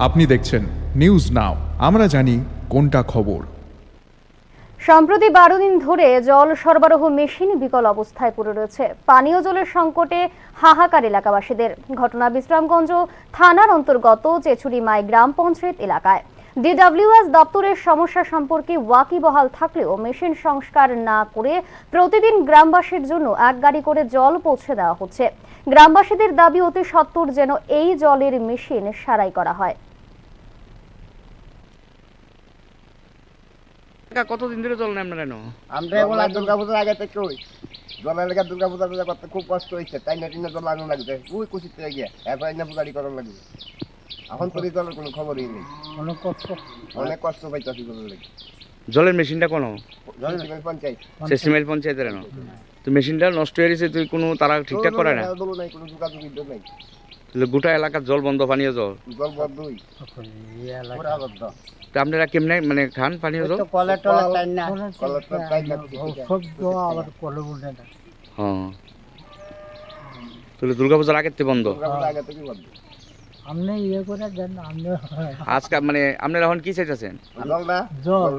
আপনি দেখছেন news now, আমরা জানি কোনটা খবর। সম্প্রতি 12 দিন ধরে জল সরবরাহ মেশিন বিকল অবস্থায় পড়ে রয়েছে। পানীয় জলের সংকটে হাহাকার এলাকাবাসীদের। ঘটনা বিশ্রামগঞ্জ থানার অন্তর্গত চেচুড়িমাই গ্রাম পঞ্চায়েত এলাকায়। ডিডব্লিউএস দপ্তরের সমস্যা সম্পর্কে ওয়াকিবহাল থাকলেও মেশিন সংস্কার না করে প্রতিদিন গ্রামবাসীর জন্য এক গাড়ি করে জল পৌঁছে দেওয়া হচ্ছে। গ্রামবাসীদের দাবি অতি সত্বর যেন এই জলের মেশিন সারাই করা হয়। কতদিন ধরে জল নেই আপনারা? আমরা এখন আর দুর্গাপূজার আগে থেকে ওই জল এলাকা দুর্গাপূজা করতে খুব কষ্ট হয়েছে, তাই না টিনা জল লাগানো লাগবে ওই কুচির থেকে গিয়ে এরপর না গাড়ি করানো লাগবে। এখন তো জলের কোনো খবরই নেই, অনেক কষ্ট পাইতেছি জলের লেগে। জলের মেশিনটা কোনো পঞ্চায়েত সিমেল পঞ্চায়েতের না তো মেশিনটা নষ্ট হয়ে গেছে, তুই কোনো তারা ঠিকঠাক করে না? নাই, কোনো যোগাযোগ নাই, তাহলে গোটা এলাকার জল বন্ধ, পানীয় জল জল বন্ধই। তা আপনারা কেমনে মানে খান পানীয় জল? হ্যাঁ, তাহলে দুর্গাপূজার আগের থেকে বন্ধ। আগে থেকে বন্ধ। আজকে মানে আপনারা এখন কি চাইতেছেন? জল না, জল